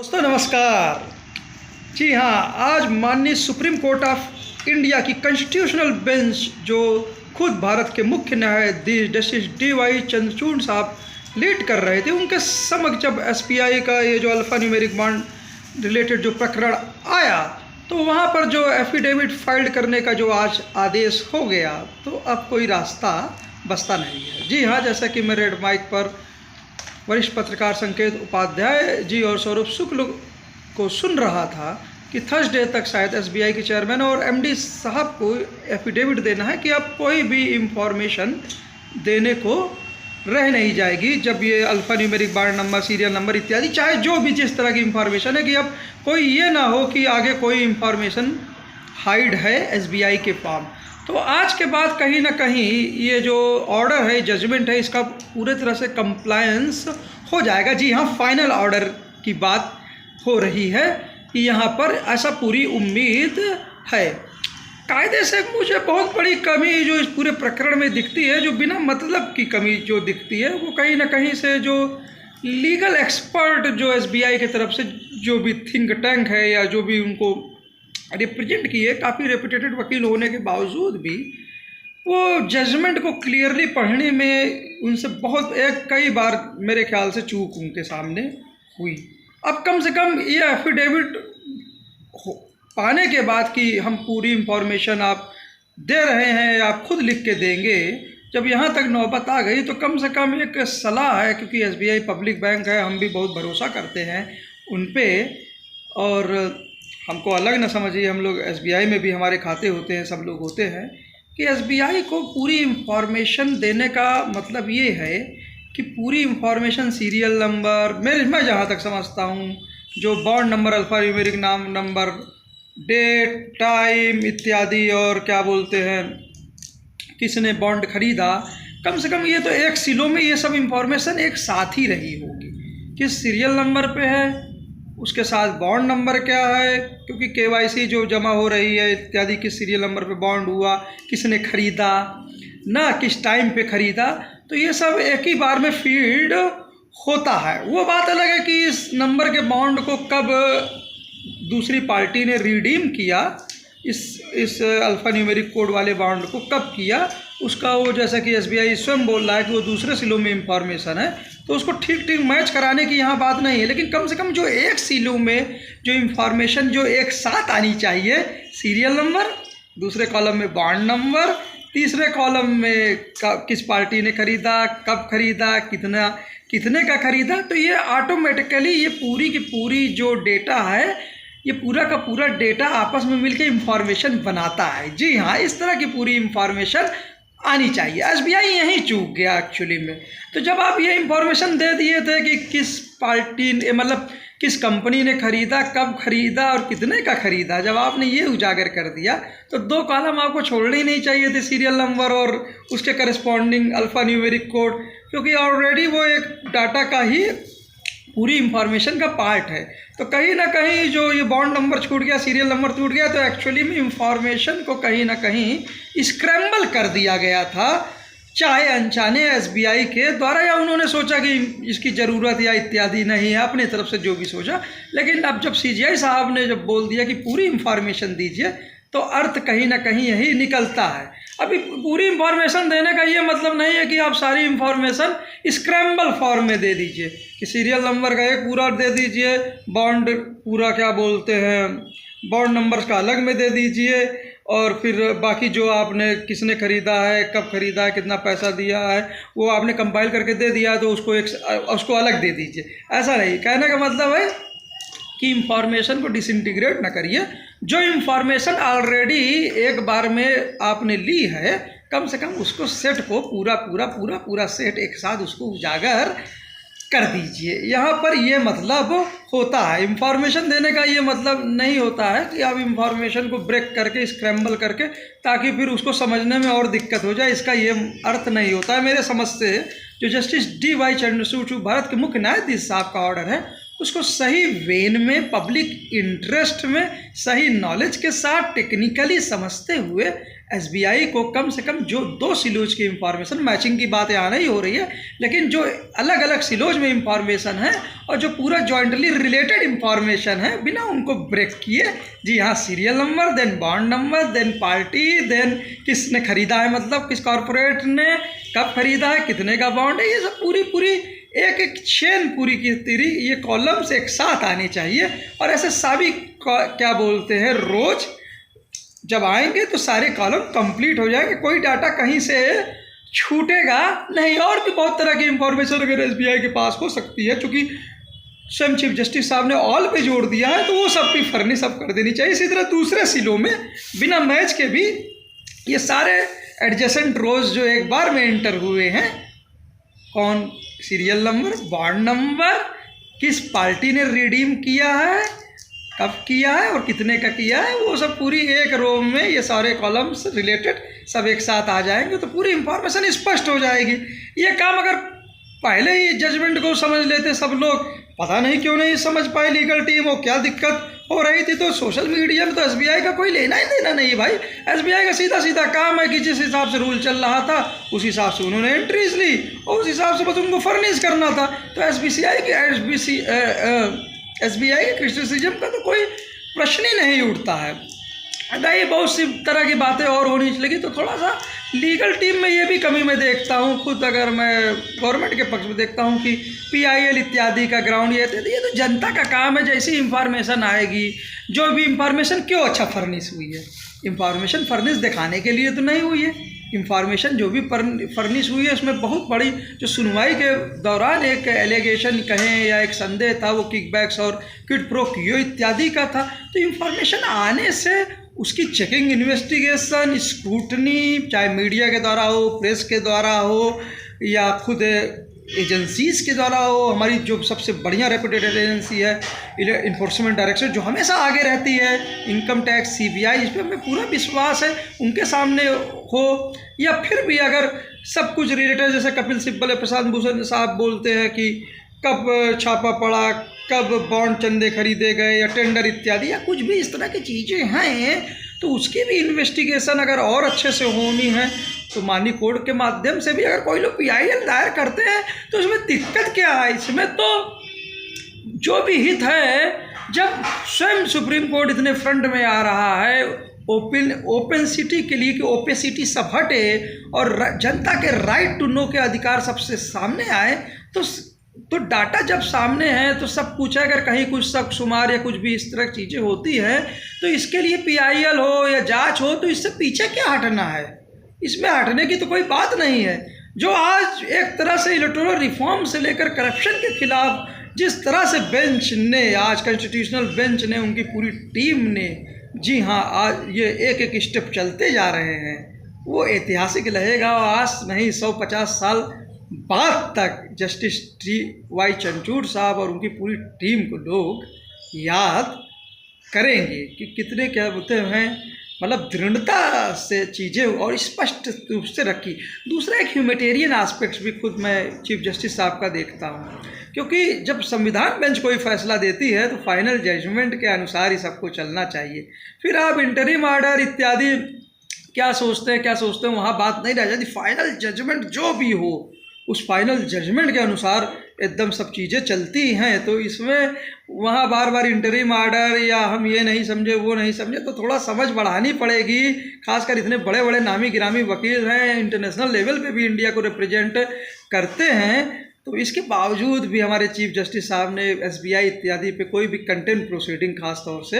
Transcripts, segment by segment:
दोस्तों नमस्कार। जी हाँ, आज माननीय सुप्रीम कोर्ट ऑफ इंडिया की कॉन्स्टिट्यूशनल बेंच जो खुद भारत के मुख्य न्यायाधीश जस्टिस डी.वाई. चंद्रचूड़ साहब लीड कर रहे थे, उनके समक्ष जब एसबीआई का ये जो अल्फा न्यूमेरिक बॉन्ड रिलेटेड जो प्रकरण आया तो वहाँ पर जो एफिडेविट फाइल करने का जो आज आदेश हो गया तो अब कोई रास्ता बचता नहीं है। जी हाँ, जैसा कि मैं रेड माइक पर वरिष्ठ पत्रकार संकेत उपाध्याय जी और सौरभ शुक्ल को सुन रहा था कि थर्सडे तक शायद एसबीआई के चेयरमैन और एमडी साहब को एफिडेविट देना है कि अब कोई भी इंफॉर्मेशन देने को रह नहीं जाएगी जब ये alpha numeric bond number, serial number इत्यादि, चाहे जो भी जिस तरह की इंफॉर्मेशन है, कि अब कोई ये ना हो कि आगे कोई इंफॉर्मेशन हाइड है एसबीआई के फॉर्म। तो आज के बाद कहीं ना कहीं ये जो ऑर्डर है, जजमेंट है, इसका पूरे तरह से कंप्लायंस हो जाएगा। जी हाँ, फाइनल ऑर्डर की बात हो रही है कि यहाँ पर ऐसा पूरी उम्मीद है। कायदे से मुझे बहुत बड़ी कमी जो इस पूरे प्रकरण में दिखती है, जो बिना मतलब की कमी जो दिखती है, वो कहीं ना कहीं से जो लीगल एक्सपर्ट जो एसबीआई की तरफ से जो भी थिंक टैंक है या जो भी उनको रिप्रेजेंट किए, काफ़ी रेपुटेटेड वकील होने के बावजूद भी वो जजमेंट को क्लियरली पढ़ने में उनसे बहुत कई बार मेरे ख्याल से चूक उनके सामने हुई। अब कम से कम ये एफिडेविट पाने के बाद कि हम पूरी इंफॉर्मेशन आप दे रहे हैं, आप खुद लिख के देंगे, जब यहाँ तक नौबत आ गई तो कम से कम एक सलाह है, क्योंकि एसबीआई पब्लिक बैंक है, हम भी बहुत भरोसा करते हैं उन पे, और हमको अलग ना समझिए, हम लोग एसबीआई में भी हमारे खाते होते हैं, सब लोग होते हैं, कि एसबीआई को पूरी इंफॉर्मेशन देने का मतलब ये है कि पूरी इंफॉर्मेशन, सीरियल नंबर, मैं जहाँ तक समझता हूँ, जो बॉन्ड नंबर, अल्फा न्यूमेरिक नाम नंबर, डेट, टाइम इत्यादि, और क्या बोलते हैं, किसने बॉन्ड खरीदा, कम से कम ये तो एक सिलो में ये सब इंफॉर्मेशन एक साथ ही रही होगी। किस सीरियल नंबर पे है, उसके साथ बॉन्ड नंबर क्या है, क्योंकि केवाईसी जो जमा हो रही है इत्यादि, किस सीरियल नंबर पे बॉन्ड हुआ, किसने खरीदा ना, किस टाइम पे खरीदा, तो ये सब एक ही बार में फीड होता है। वो बात अलग है कि इस नंबर के बॉन्ड को कब दूसरी पार्टी ने रिडीम किया, इस अल्फा न्यूमेरिक कोड वाले बॉन्ड को कब किया, उसका वो, जैसा कि एसबीआई स्वयं बोल रहा है कि वो दूसरे सिलों में इंफॉर्मेशन है, तो उसको ठीक ठीक मैच कराने की यहाँ बात नहीं है। लेकिन कम से कम जो एक सिलो में जो इंफॉर्मेशन जो एक साथ आनी चाहिए, सीरियल नंबर, दूसरे कॉलम में बॉन्ड नंबर, तीसरे कॉलम में किस पार्टी ने खरीदा, कब खरीदा, कितने का खरीदा, तो ये ऑटोमेटिकली ये पूरी की पूरी जो डेटा है, ये पूरा का पूरा डेटा आपस में मिलकर इंफॉर्मेशन बनाता है। जी हाँ, इस तरह की पूरी इंफॉर्मेशन आनी चाहिए। एसबीआई यहीं चूक गया एक्चुअली में। तो जब आप ये इंफॉर्मेशन दे दिए थे कि किस पार्टी ने, मतलब किस कंपनी ने खरीदा, कब खरीदा और कितने का खरीदा, जब आपने ये उजागर कर दिया तो दो कॉलम आपको छोड़ने ही नहीं चाहिए थे, सीरियल नंबर और उसके करस्पॉन्डिंग अल्फा न्यूमेरिक कोड, क्योंकि ऑलरेडी वो एक डाटा का ही पूरी इंफॉर्मेशन का पार्ट है। तो कहीं ना कहीं जो ये बॉन्ड नंबर छूट गया, सीरियल नंबर छूट गया, तो एक्चुअली में इंफॉर्मेशन को कहीं ना कहीं स्क्रैम्बल कर दिया गया था, चाहे अनजाने एसबीआई के द्वारा, या उन्होंने सोचा कि इसकी ज़रूरत या इत्यादि नहीं है, अपनी तरफ से जो भी सोचा। लेकिन अब जब सीजीआई साहब ने जब बोल दिया कि पूरी इंफॉर्मेशन दीजिए, तो अर्थ कहीं ना कहीं यही निकलता है। अभी पूरी इंफॉर्मेशन देने का ये मतलब नहीं है कि आप सारी इंफॉर्मेशन स्क्रैम्बल फॉर्म में दे दीजिए, कि सीरियल नंबर का एक पूरा दे दीजिए, बॉन्ड पूरा क्या बोलते हैं, बॉन्ड नंबर का अलग में दे दीजिए, और फिर बाकी जो आपने किसने खरीदा है, कब खरीदा है, कितना पैसा दिया है, वो आपने कंपाइल करके दे दिया तो उसको अलग दे दीजिए। ऐसा नहीं, कहने का मतलब है कि इंफॉर्मेशन को डिसइंटीग्रेट ना करिए। जो इंफॉर्मेशन ऑलरेडी एक बार में आपने ली है, कम से कम उसको सेट को पूरा सेट एक साथ उसको उजागर कर दीजिए। यहाँ पर ये मतलब होता है, इंफॉर्मेशन देने का ये मतलब नहीं होता है कि आप इंफॉर्मेशन को ब्रेक करके, स्क्रैम्बल करके, ताकि फिर उसको समझने में और दिक्कत हो जाए, इसका ये अर्थ नहीं होता है। मेरे समझ से जो जस्टिस डी.वाई. चंद्रचूड़ भारत के मुख्य न्यायाधीश साहब का ऑर्डर है, उसको सही वेन में, पब्लिक इंटरेस्ट में, सही नॉलेज के साथ टेक्निकली समझते हुए एसबीआई को कम से कम जो 2 सिलोज की इंफॉर्मेशन, मैचिंग की बात यहाँ नहीं हो रही है, लेकिन जो अलग अलग सिलोज में इंफॉर्मेशन है और जो पूरा जॉइंटली रिलेटेड इंफॉर्मेशन है, बिना उनको ब्रेक किए, जी हाँ, serial number, then bond number, then party, then किसने खरीदा है, मतलब किस कॉरपोरेट ने कब खरीदा है, कितने का बॉन्ड है, ये सब पूरी एक एक चेन पूरी की तेरी ये कॉलम्स एक साथ आनी चाहिए। और ऐसे सभी क्या बोलते हैं, रोज जब आएंगे तो सारे कॉलम कंप्लीट हो जाएंगे, कोई डाटा कहीं से छूटेगा नहीं। और भी बहुत तरह की इंफॉर्मेशन अगर एसबीआई के पास हो सकती है, क्योंकि स्वयं चीफ जस्टिस साहब ने ऑल पे जोड़ दिया है, तो वो सब भी फर्निश अब कर देनी चाहिए। इसी तरह दूसरे सिलों में बिना मैच के भी ये सारे एडजेसेंट रोज जो एक बार में एंटर हुए हैं, कौन सीरियल नंबर, बॉन्ड नंबर, किस पार्टी ने रिडीम किया है, कब किया है और कितने का किया है, वो सब पूरी एक रो में ये सारे कॉलम्स रिलेटेड सब एक साथ आ जाएंगे, तो पूरी इंफॉर्मेशन स्पष्ट हो जाएगी। ये काम अगर पहले ही जजमेंट को समझ लेते सब लोग, पता नहीं क्यों नहीं समझ पाए लीगल टीम, वो क्या दिक्कत हो रही थी। तो सोशल मीडिया में तो एसबीआई का कोई लेना ही देना नहीं भाई। एसबीआई का सीधा सीधा काम है कि जिस हिसाब से रूल चल रहा था उस हिसाब से उन्होंने एंट्रीज ली और उस हिसाब से बस उनको फर्निश करना था। तो एसबीआई के क्रिटिसिज्म का तो कोई प्रश्न ही नहीं उठता है। अगर ये बहुत सी तरह की बातें और होनी चाहिए, तो थोड़ा सा लीगल टीम में ये भी कमी मैं देखता हूँ खुद। अगर मैं गवर्नमेंट के पक्ष में देखता हूँ कि पीआईएल इत्यादि का ग्राउंड ये तो जनता का काम है। जैसी इंफॉर्मेशन आएगी, जो भी इंफॉर्मेशन क्यों अच्छा फर्निश हुई है, इंफॉर्मेशन फर्निश दिखाने के लिए तो नहीं हुई है। इंफॉर्मेशन जो भी फर्निश हुई है उसमें बहुत बड़ी, जो सुनवाई के दौरान एक एलिगेशन कहें या एक संदेह था, वो किकबैक्स और क्विड प्रो क्यो इत्यादि का था। तो इंफॉर्मेशन आने से उसकी चेकिंग, इन्वेस्टिगेशन, स्क्रूटनी, चाहे मीडिया के द्वारा हो, प्रेस के द्वारा हो या खुद एजेंसीज के द्वारा हो, हमारी जो सबसे बढ़िया रेपुटेड एजेंसी है इन्फोर्समेंट डायरेक्टरेट, जो हमेशा आगे रहती है, इनकम टैक्स, सीबीआई, इस पर हमें पूरा विश्वास है, उनके सामने हो। या फिर भी अगर सब कुछ रिलेटेड, जैसे कपिल सिब्बल, प्रशांत भूषण साहब बोलते हैं कि कब छापा पड़ा, कब बॉन्ड चंदे खरीदे गए या टेंडर इत्यादि, या कुछ भी इस तरह की चीज़ें हैं, तो उसकी भी इन्वेस्टिगेशन अगर और अच्छे से होनी है तो माननीय कोर्ट के माध्यम से भी अगर कोई लोग पीआईएल दायर करते हैं तो इसमें दिक्कत क्या है। इसमें तो जो भी हित है, जब स्वयं सुप्रीम कोर्ट इतने फ्रंट में आ रहा है ओपन सिटी के लिए कि ओपेसिटी सब हटे और जनता के राइट टू नो के अधिकार सबसे सामने आए, तो डाटा जब सामने है तो सब कुछ है। अगर कहीं कुछ शक शुमार या कुछ भी इस तरह की चीज़ें होती हैं तो इसके लिए पीआईएल हो या जांच हो, तो इससे पीछे क्या हटना है, इसमें हटने की तो कोई बात नहीं है। जो आज एक तरह से इलेक्टोरल रिफॉर्म से लेकर करप्शन के खिलाफ जिस तरह से बेंच ने, आज कॉन्स्टिट्यूशनल बेंच ने, उनकी पूरी टीम ने, जी हाँ, आज ये एक एक स्टेप चलते जा रहे हैं, वो ऐतिहासिक रहेगा। और आज नहीं 150 साल बाद तक जस्टिस DY चंद्रचूड़ साहब और उनकी पूरी टीम को लोग याद करेंगे कि कितने क्या बोलते हैं, मतलब दृढ़ता से चीज़ें और स्पष्ट रूप से रखी। दूसरा एक ह्यूमैनिटेरियन एस्पेक्ट्स भी खुद मैं चीफ जस्टिस साहब का देखता हूँ, क्योंकि जब संविधान बेंच कोई फैसला देती है तो फाइनल जजमेंट के अनुसार ही सबको चलना चाहिए। फिर आप इंटरिम ऑर्डर इत्यादि क्या सोचते हैं वहाँ बात नहीं रह जाती। फाइनल जजमेंट जो भी हो, उस फाइनल जजमेंट के अनुसार एकदम सब चीज़ें चलती हैं। तो इसमें वहाँ बार बार इंटरिम ऑर्डर या हम ये नहीं समझे, वो नहीं समझे, तो थोड़ा समझ बढ़ानी पड़ेगी। खासकर इतने बड़े बड़े नामी गिरामी वकील हैं, इंटरनेशनल लेवल पे भी इंडिया को रिप्रेजेंट करते हैं, तो इसके बावजूद भी हमारे चीफ जस्टिस साहब ने एसबीआई इत्यादि पे कोई भी कंटेम्प्ट प्रोसीडिंग खास तौर से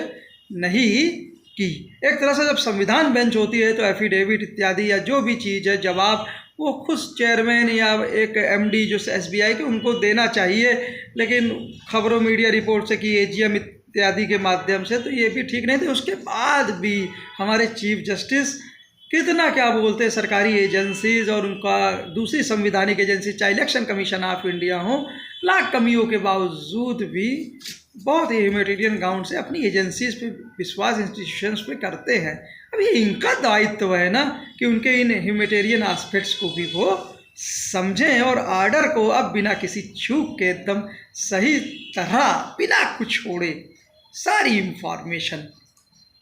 नहीं की। एक तरह से जब संविधान बेंच होती है तो एफिडेविट इत्यादि या जो भी चीज़ है, जवाब वो खुद चेयरमैन या एक एमडी जो एसबीआई के, उनको देना चाहिए। लेकिन खबरों मीडिया रिपोर्ट से कि एजीएम इत्यादि के माध्यम से, तो ये भी ठीक नहीं थे। उसके बाद भी हमारे चीफ जस्टिस कितना क्या बोलते हैं, सरकारी एजेंसीज और उनका दूसरी संविधानिक एजेंसी, चाहे इलेक्शन कमीशन ऑफ इंडिया हो, लाख कमियों के बावजूद भी बहुत ही ह्यूमैनिटेरियन ग्राउंड से अपनी एजेंसीज पे विश्वास, इंस्टीट्यूशंस पे करते हैं। अब ये इनका दायित्व है ना कि उनके इन ह्यूमैनिटेरियन एस्पेक्ट्स को भी वो समझें और आर्डर को अब बिना किसी चूक के एकदम सही तरह, बिना कुछ छोड़े सारी इंफॉर्मेशन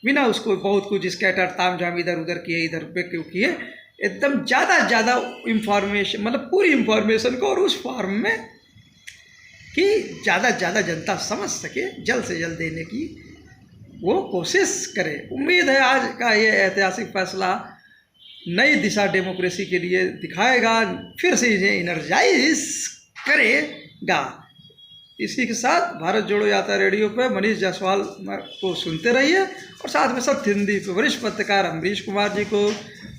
बिना उसको बहुत कुछ स्कैटर तामझाम इधर उधर किए, इधर पे क्यों किए, एकदम ज़्यादा इंफॉर्मेशन, मतलब पूरी इंफॉर्मेशन को और उस फॉर्म में कि ज़्यादा जनता समझ सके, जल्द से जल्द देने की वो कोशिश करे। उम्मीद है आज का ये ऐतिहासिक फैसला नई दिशा डेमोक्रेसी के लिए दिखाएगा, फिर से इन्हें इनर्जाइज करेगा। इसी के साथ भारत जोड़ो यात्रा रेडियो पे मनीष जायसवाल को सुनते रहिए, और साथ में सब हिंदी पे वरिष्ठ पत्रकार अमरीश कुमार जी को,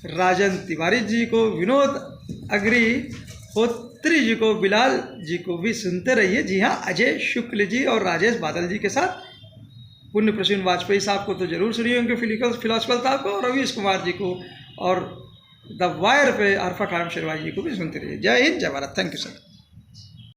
राजन तिवारी जी को, विनोद अग्निहोत्री जी को, बिलाल जी को भी सुनते रहिए। जी हाँ, अजय शुक्ल जी और राजेश बादल जी के साथ पुण्य प्रसून वाजपेयी साहब को तो जरूर सुनिए, उनके फिलोसफल साहब को, और रवीश कुमार जी को, और द वायर पे अरफा खान शेरवाजी जी को भी सुनते रहिए। जय हिंद, जय भारत। Thank you sir.